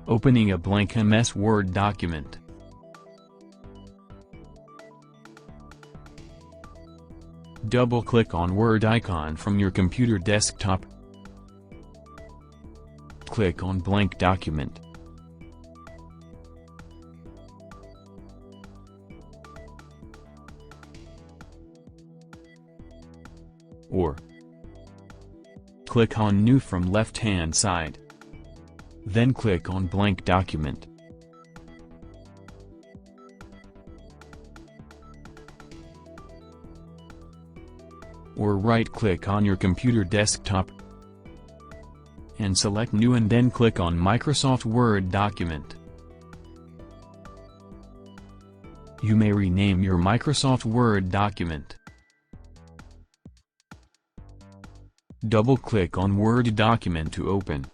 Opening a blank MS Word document. Double-click on Word icon from your computer desktop. Click on blank document. Or click on New from left-hand side. Then click on blank document. Or right-click on your computer desktop and select New, and then click on Microsoft Word document. You may rename your Microsoft Word document. Double-click on Word document to open.